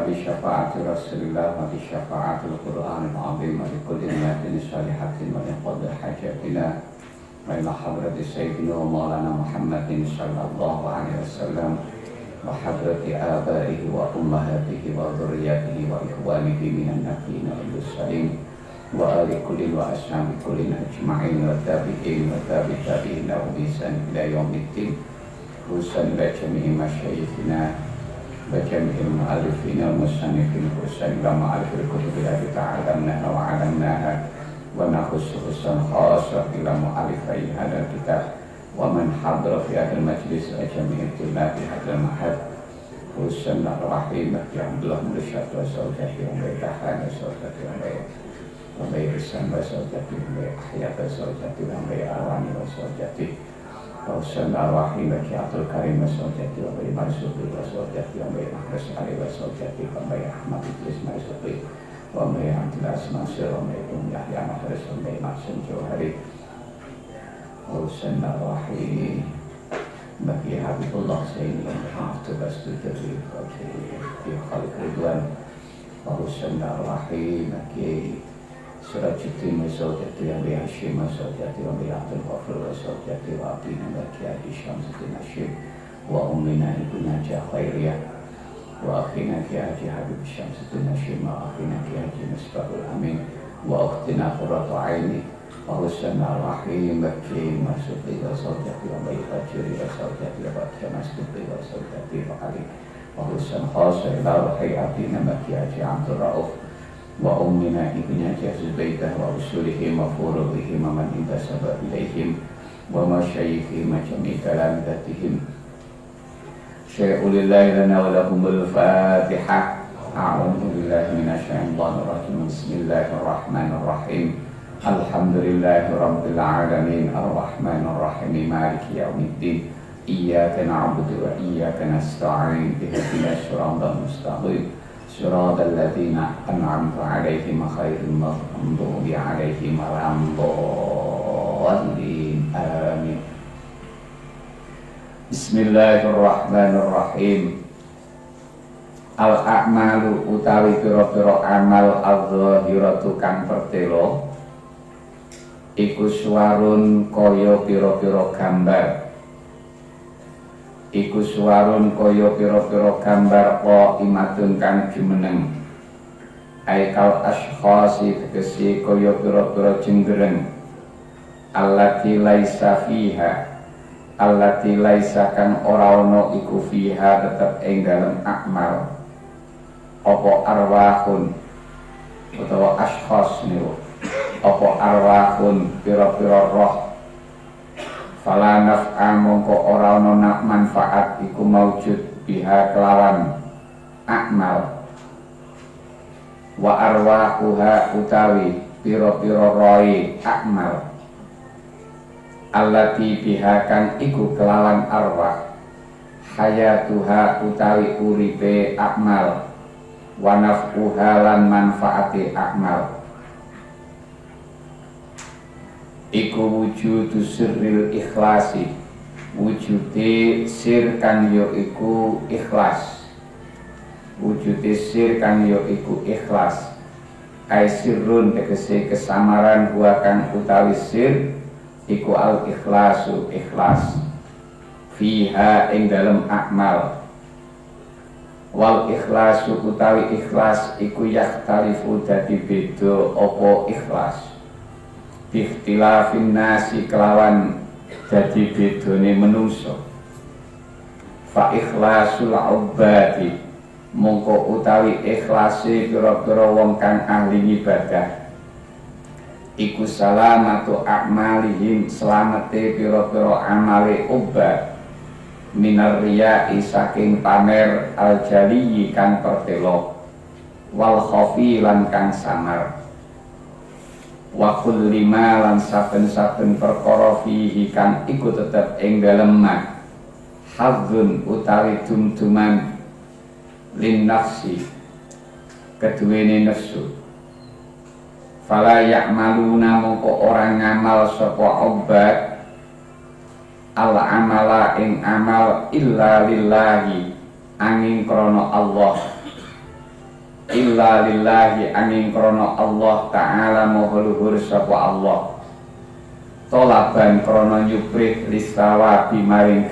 بشفاعة رسول الله وبشفاعة القرآن العظيم ولكل أمة صالحة ولقضاء حاجاتنا وإلى حضرة سيدنا ومولانا محمد صلى الله عليه وسلم وحضرة آبائه وأمهاته وذرياته وإخوانه من النبيين والمرسلين وآل كل وأصحاب كل أجمعين والتابعين والتابعين لهم بإحسان إلى يوم الدين خصوصا لجميع مشايخنا وجميع المؤلفين والمصنفين خصوصا إلى مؤلف الكتب التي تعلمناها وعلمناها ونخص خصوصا خاصة إلى مؤلفي هذا الكتاب ومن حضر في هذا المجلس وجميع طلاب هذا المعهد خصوصا الرحيم يا عبد الله مرشد وزوجته وبيتها وزوجته وبيرسان وزوجته وبيحياة وزوجته وبيأوان وزوجته وحسن الرحيم يا عبد الكريم وزوجته وبيمرزوقي وزوجته وبيمحرس علي وزوجته وبيحمد إدريس مرزوقي وبيعبد الأسماء سر وبيكون يحيى محرس وبيمحسن جوهري وحسن الرحيم بقي حبيب الله سيدي وحافظ بستدري في خلق رضوان وحسن الرحيم بقي Surajuddin Masyawjati Amri Hashim Masyawjati Amri Abdul Ghafur Masyawjati Wa Abdina Baki Adi Syamsuddin Hashim Wa Ummina Ibuna Khairiyah Wa Akhina Ki Haji Habib Syamsuddin Hashim Wa Akhina Ki Haji Misbahul Amin Wa Ukhtina Qurratu Aini Wa Husna Rahim Baki Masyawjati Wa Sawjati Wa Bayi Fajiri Wa Sawjati Wa Baki Masdubi Wa Sawjati Wa Ali Wa Husna Khasa Ila Ruhi Abdina Baki Haji Abdul Ra'uf wa ummina ibni Zubaydah wa usulihim wa furu'ihim wa man intasaba ilaihim wa masyayikhim wa jami' kalamidatihim syai'ulillahi lana wa lahumul fatihah a'udhu billahi minasyaitanir rajim bismillahirrahmanirrahim alhamdulillahi rabbil alamin arrahmanir rahim maliki yaumiddin iyyaka na'budu wa iyyaka nasta'in ihdinas siratal mustaqim صراط الذين أنعمت عليهم غير المغضوب عليهم ولا الضالين آمين بسم الله الرحمن الرحيم Al-a'malu utawi pira-pira amal al-zahiratu kang pertelo iku suwarun kaya pira-pira gambar iku suwarun kaya pira-pira gambar imatun kang jumeneng aikal ashkhasi tegesi kaya pira-pira jenggereng allati laisa fiha allati laisa kang ora ana iku fiha tetep ing dalem akmal apa arwahun utawa ashkhas niku apa arwahun pira-pira roh fala naf'a mongko ora ana manfaat iku maujud biha kelawan akmal wa arwahuha utawi pira-pira roi akmal allati biha kang iku kelawan arwah hayatuha utawi uripe akmal wa naf'uha lan manfaate akmal iku wujudu sirril ikhlasi wujude sir kang yo iku ikhlas wujude sir kang yo iku ikhlas ai sirrun tegese kesamaran wa kang utawi sir iku al ikhlasu ikhlas fiha ing dalem akmal wal ikhlasu utawi ikhlas iku yahtarifu dadi beda apa ikhlas bikhtilafin nasi kelawan jadi bedone menungso fa ikhlasul ubadi mongko utawi ikhlase pira-pira wong kang ahli ibadah iku salamatu a'malihim selamete pira-pira amale ubad minar riya'i saking pamer al-jaliyi kang pertelo wal khafi lan kang samar wa kulli ma lan saben-saben perkara fihi kang iku tetep ing dalem ma hadzun utawi dum-duman lin nafsi keduwene nafsu fala ya'maluna mongko ora ngamal sapa obat al amala ing amal illa lillahi angin krana Allah illa lillahi angin krono Allah ta'ala moho luhur sapa Allah tolaban krono nyuprit listawabi maring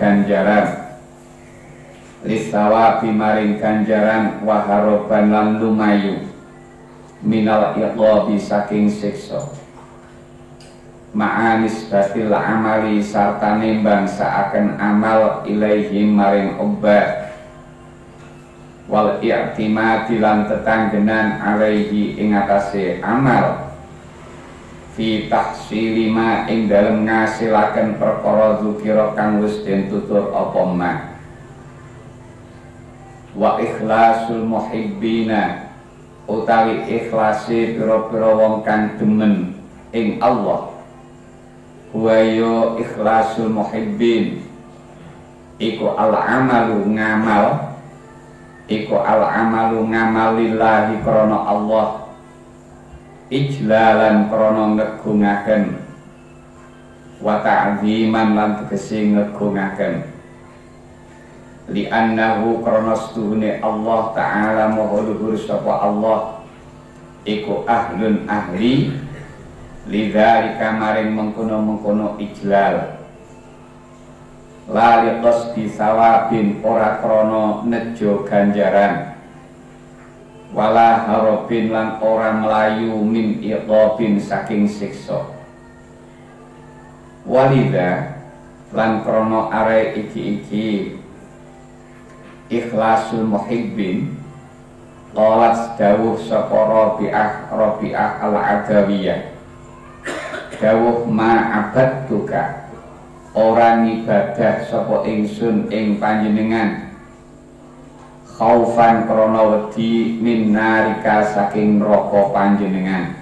ganjaran waharoban lan lumayu minal iqabi saking siksa ma'anis batil amali sarta nembang saaken amal ilaihim maring obat wal i'timadi lan tetanggenan alaihi ing atase amal fi tahsili ma ing dalem ngasilaken perkara zikira kang wis den tutur apa ma wa ikhlasul muhibbina utawi ikhlasi pira-pira wong kang demen ing Allah wa yo ikhlasul muhibbin iku al-amalu ngamal iku al-amalu ngamalillahi krana Allah ijlalan krana ngegungaken wa ta'ziman lan tegese ngegungaken li annahu krana stuhune Allah taala maha luhur sapa Allah iku ahlun ahli lidzalika maring mengkono-mengkono ijlal lali qasdi sawabin ora krono nejo ganjaran wala harobin lan ora melayu min iqabin saking siksa walida lan krono are iki ikhlasul muhibbin qalat dawuh sapa Rabi'ah al-Adawiyah dawuh ma'abadtuka orang ibadah sapa ingsun ing panjenengan khaufan krana wedi min narika saking neraka panjenengan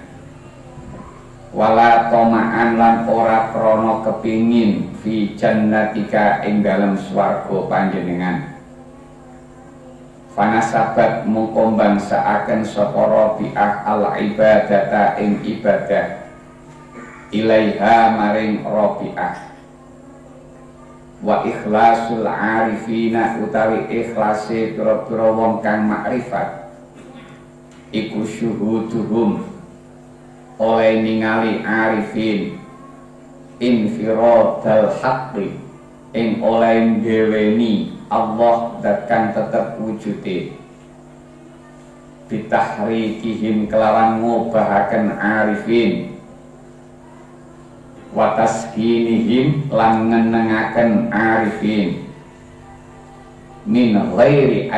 wala toma'an lan ora krana kepingin fi jannatika ing dalem swarga panjenengan fanasabat mongko bangsaaken sapa Rabi'ah al-ibadata ing ibadah ilaiha maring Rabi'ah wa ikhlasul arifina utawi ikhlasi pira-pira wong kang makrifat iku syuhuduhum oleh ningali arifin infiradal haqqi ing oleh ndeweni Allah dat kang tetep wujude bitahrikihim kelawan ngobahaken arifin wataskinihim lan ngenengaken arifin min ghairi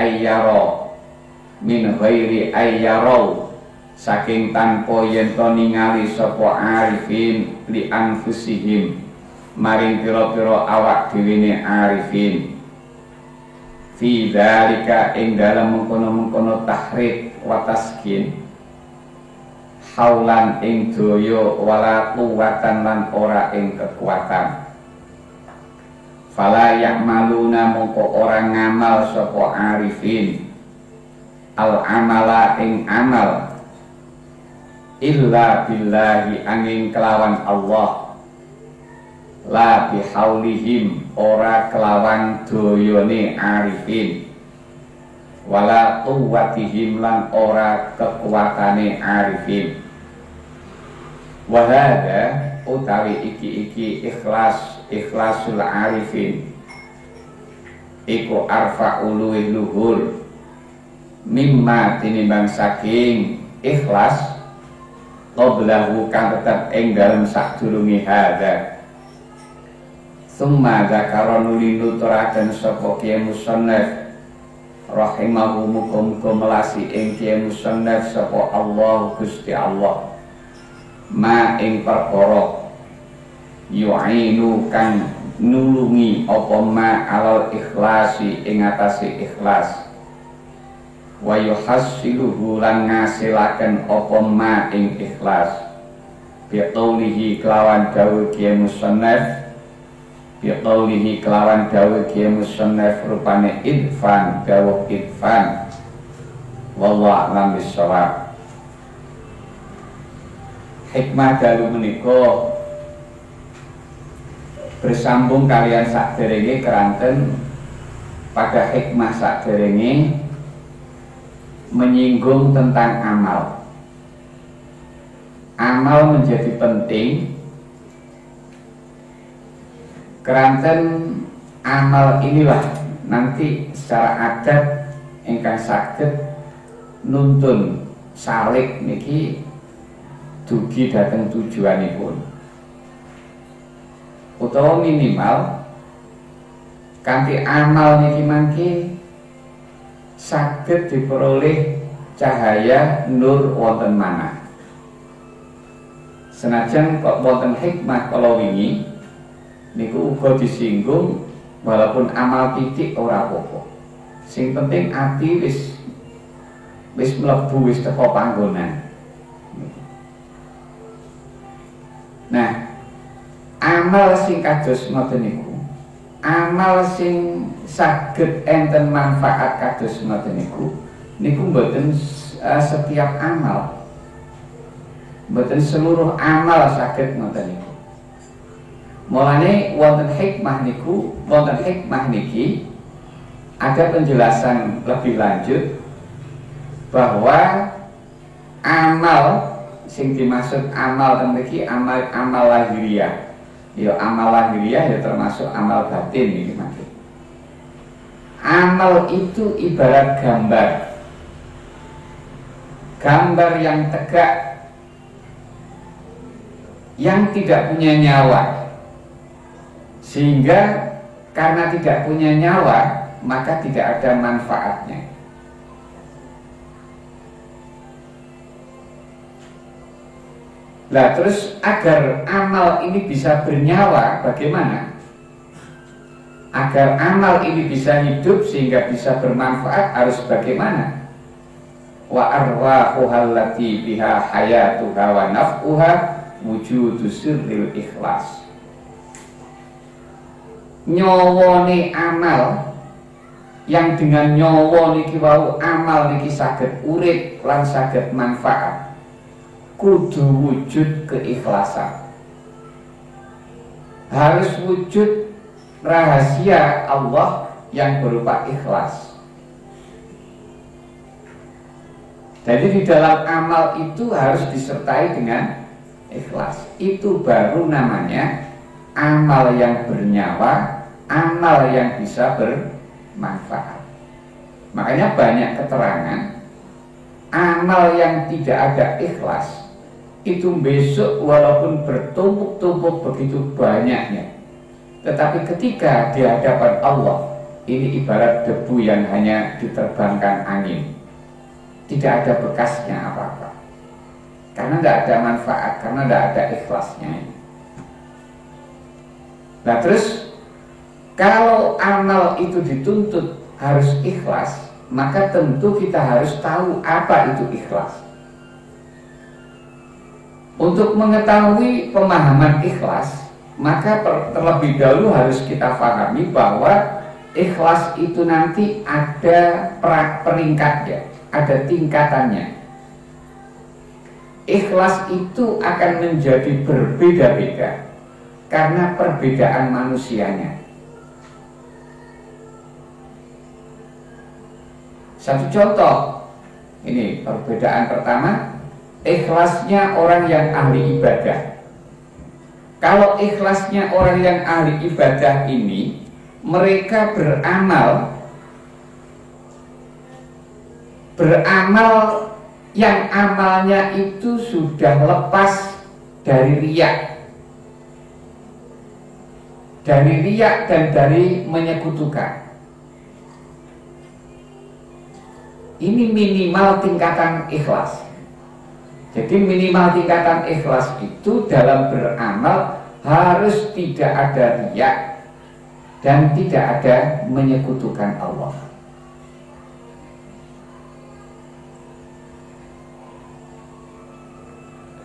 ayyaro saking tanpa yen to ningali sapa arifin li anfusihim maring pira-pira awak dhewe arifin fi dzalika ing dalem mengkono-mengkono tahrik wataskin haulan ing doyo wala kuwatan lan ora ing kekuatan fala ya'maluna mongko ora ngamal sapa arifin al amala ing amal illa billahi angin kelawan Allah la bihaulihim ora kelawan doyone arifin wala quwwatihim lan ora kekuatane arifin wahada utawi iki ikhlasul arifin iku arfa uluwi luhur mimma tinimbang saking ikhlas qablahu kang tetep ing dalem sadurunge hada summa zakara nuli nuturaken sapa kiye musannaf rahimahu muga-muga melasi ing kiye musannaf sapa Allah Gusti Allah ma ing perkara yu'inu kang nulungi apa ma alal ikhlasi ing atase ikhlas wa yuhassiluhu lan ngasilaken apa ma ing ikhlas biqaulihi kelawan dawuh kiye musannaf biqaulihi kelawan dawuh kiye musannaf rupane idfan dawuh idfan wallahu a'lam bissawab. Hikmah dalu menika bersambung kalian sakderenge keranten pada hikmah sakderenge menyinggung tentang amal. Amal menjadi penting keranten amal inilah nanti secara adat ingkang saged nuntun salik niki dugi dhateng tujuanipun, utawa minimal kanthi amal niki mangke saged diperoleh cahaya nur wonten manah. Senajan kok wonten hikmah kala wingi niku uga disinggung, walaupun amal titik ora apa-apa. Sing penting ati wis mlebu, wis teko panggonan. Nah, amal sing kados ngoten niku, amal sing saged enten manfaat kados ngoten niku mboten setiap amal, mboten seluruh amal saged ngoten niku. Mulane wonten hikmah niku, wonten hikmah niki ada penjelasan lebih lanjut bahwa amal sing dimaksud amal mriki amal lahiriah. Ya amal lahiriah ya termasuk amal batin iki maksud. Amal itu ibarat gambar. Gambar yang tegak, yang tidak punya nyawa. Sehingga karena tidak punya nyawa, maka tidak ada manfaatnya. Nah, terus agar amal ini bisa bernyawa, bagaimana? Agar amal ini bisa hidup sehingga bisa bermanfaat harus bagaimana? Wa arwahuha allati biha hayatuha wa naf'uha wujudu sirril ikhlas. Nyawone amal, yang dengan nyawa niki wau amal niki saged urip lan saged manfaat, kudu wujud keikhlasan. Harus wujud rahasia Allah yang berupa ikhlas. Jadi di dalam amal itu harus disertai dengan ikhlas. Itu baru namanya amal yang bernyawa, amal yang bisa bermanfaat. Makanya banyak keterangan amal yang tidak ada ikhlas itu besok walaupun bertumpuk-tumpuk begitu banyaknya, tetapi ketika di hadapan Allah ini ibarat debu yang hanya diterbangkan angin, tidak ada bekasnya apa-apa, karena tidak ada manfaat, karena tidak ada ikhlasnya. Nah terus kalau amal itu dituntut harus ikhlas, maka tentu kita harus tahu apa itu ikhlas. Untuk mengetahui pemahaman ikhlas, maka terlebih dahulu harus kita pahami bahwa ikhlas itu nanti ada peringkatnya, ada tingkatannya. Ikhlas itu akan menjadi berbeda-beda karena perbedaan manusianya. Satu contoh, ini perbedaan pertama, ikhlasnya orang yang ahli ibadah. Kalau ikhlasnya orang yang ahli ibadah ini, mereka beramal yang amalnya itu sudah lepas dari riya, dan dari menyekutukan. Ini minimal tingkatan ikhlas. Jadi minimal tingkatan ikhlas itu dalam beramal harus tidak ada riya dan tidak ada menyekutukan Allah.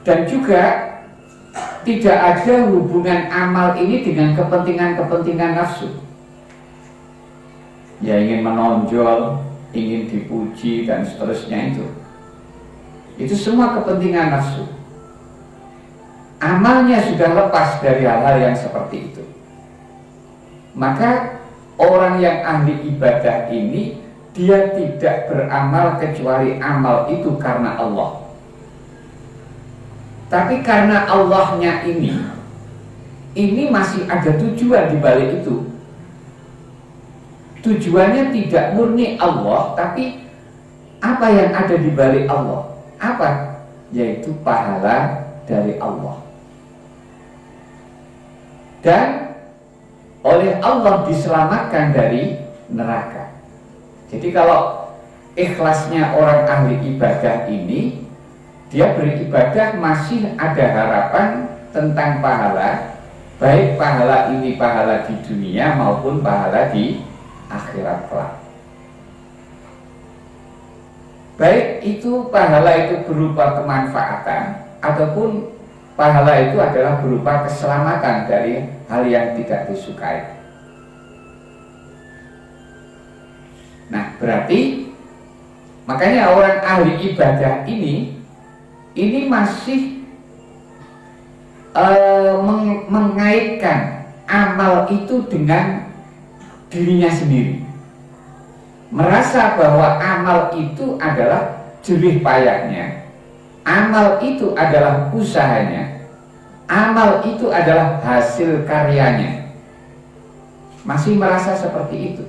Dan juga tidak ada hubungan amal ini dengan kepentingan-kepentingan nafsu. Ya ingin menonjol, ingin dipuji dan seterusnya itu semua kepentingan nafsu. Amalnya sudah lepas dari hal-hal yang seperti itu. Maka orang yang ahli ibadah ini dia tidak beramal kecuali amal itu karena Allah. Tapi karena Allahnya ini masih ada tujuan di balik itu. Tujuannya tidak murni Allah, tapi apa yang ada di balik Allah? Apa? Yaitu pahala dari Allah. Dan oleh Allah diselamatkan dari neraka. Jadi kalau ikhlasnya orang ahli ibadah ini, dia beribadah masih ada harapan tentang pahala, baik pahala ini pahala di dunia maupun pahala di akhirat kelak. Baik itu pahala itu berupa kemanfaatan ataupun pahala itu adalah berupa keselamatan dari hal yang tidak disukai. Nah, berarti makanya orang ahli ibadah ini masih mengaitkan amal itu dengan dirinya sendiri. Merasa bahwa amal itu adalah jerih payahnya, amal itu adalah usahanya, amal itu adalah hasil karyanya. Masih merasa seperti itu.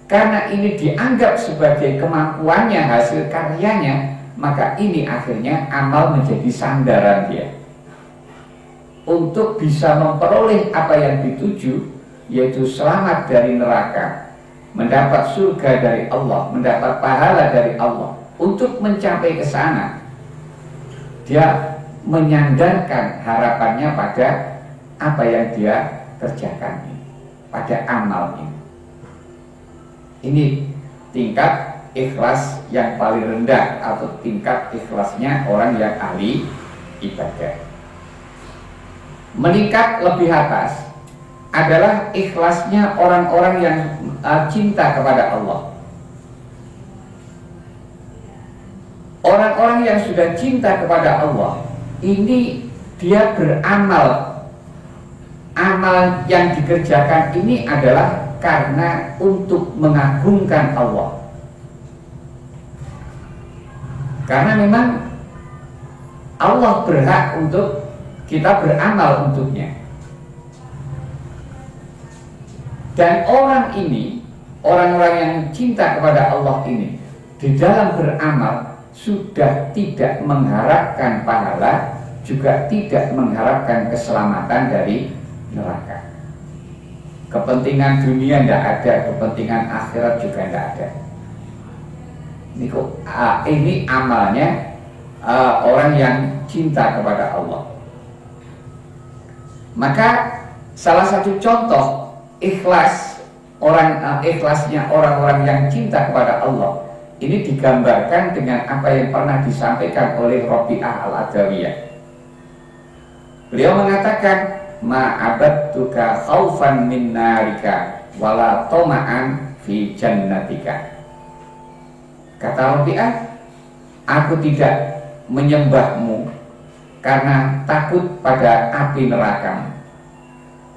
Karena ini dianggap sebagai kemampuannya, hasil karyanya, maka ini akhirnya amal menjadi sandaran dia untuk bisa memperoleh apa yang dituju, yaitu selamat dari neraka, mendapat surga dari Allah, mendapat pahala dari Allah. Untuk mencapai ke sana, dia menyandarkan harapannya pada apa yang dia kerjakan, pada amalnya. Ini tingkat ikhlas yang paling rendah atau tingkat ikhlasnya orang yang ahli ibadah. Meningkat lebih atas adalah ikhlasnya orang-orang yang cinta kepada Allah. Orang-orang yang sudah cinta kepada Allah, ini dia beramal. Amal yang dikerjakan ini adalah karena untuk mengagungkan Allah. Karena memang Allah berhak untuk kita beramal untuknya. Dan orang ini, orang-orang yang cinta kepada Allah ini, di dalam beramal sudah tidak mengharapkan pahala, juga tidak mengharapkan keselamatan dari neraka. Kepentingan dunia tidak ada, kepentingan akhirat juga tidak ada. Ini amalnya orang yang cinta kepada Allah. Maka salah satu contoh ikhlasnya orang-orang yang cinta kepada Allah ini digambarkan dengan apa yang pernah disampaikan oleh Rabi'ah Al-Adawiyah. Beliau mengatakan, ma'abadtuka khaufan min narika wala toma'an fi jannatika. Kata Rabi'ah, aku tidak menyembahmu karena takut pada api neraka,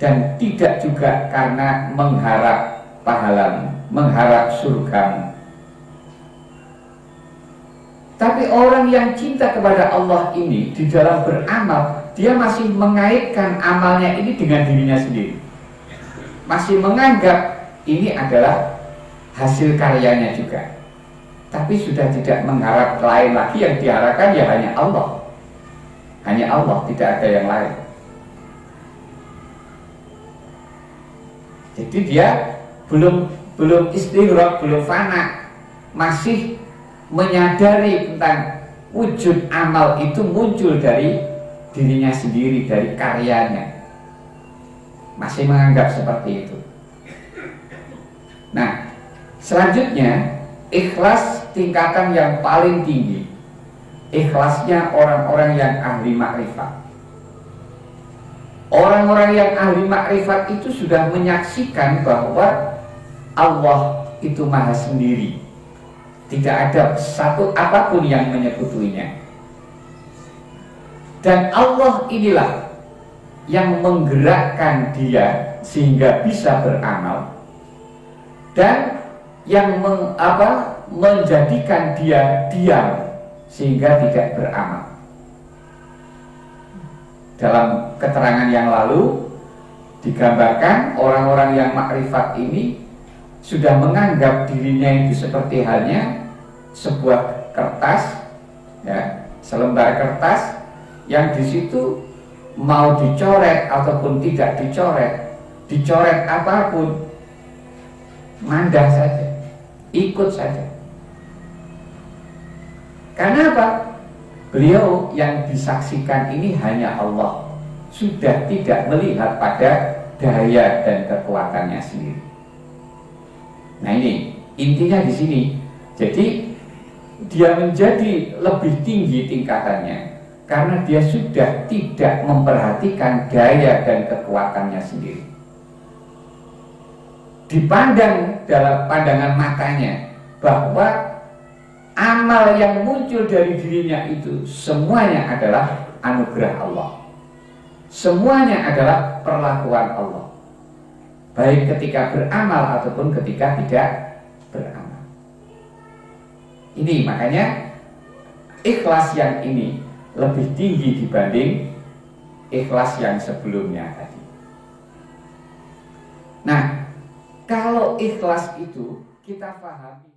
dan tidak juga karena mengharap pahalamu, mengharap surgamu. Tapi orang yang cinta kepada Allah ini di dalam beramal, dia masih mengaitkan amalnya ini dengan dirinya sendiri. Masih menganggap ini adalah hasil karyanya juga. Tapi sudah tidak mengharap lain lagi, yang diharapkan ya hanya Allah. Hanya Allah, tidak ada yang lain. Jadi dia belum istighraq, belum fana, masih menyadari tentang wujud amal itu muncul dari dirinya sendiri, dari karyanya. Masih menganggap seperti itu. Nah, selanjutnya ikhlas tingkatan yang paling tinggi, ikhlasnya orang-orang yang ahli makrifat. Orang-orang yang ahli makrifat itu sudah menyaksikan bahwa Allah itu maha sendiri, tidak ada satu apapun yang menyekutuinya. Dan Allah inilah yang menggerakkan dia sehingga bisa beramal. Dan yang menjadikan dia diam sehingga tidak beramal. Dalam keterangan yang lalu digambarkan orang-orang yang makrifat ini sudah menganggap dirinya itu seperti halnya sebuah kertas, ya, selembar kertas yang di situ mau dicoret ataupun tidak dicoret apapun, mandah saja, ikut saja. Karena apa? Beliau yang disaksikan ini hanya Allah, sudah tidak melihat pada daya dan kekuatannya sendiri. Nah ini intinya di sini. Jadi dia menjadi lebih tinggi tingkatannya karena dia sudah tidak memperhatikan daya dan kekuatannya sendiri. Dipandang dalam pandangan matanya bahwa amal yang muncul dari dirinya itu semuanya adalah anugerah Allah. Semuanya adalah perlakuan Allah. Baik ketika beramal ataupun ketika tidak beramal. Ini makanya ikhlas yang ini lebih tinggi dibanding ikhlas yang sebelumnya tadi. Nah, kalau ikhlas itu kita pahami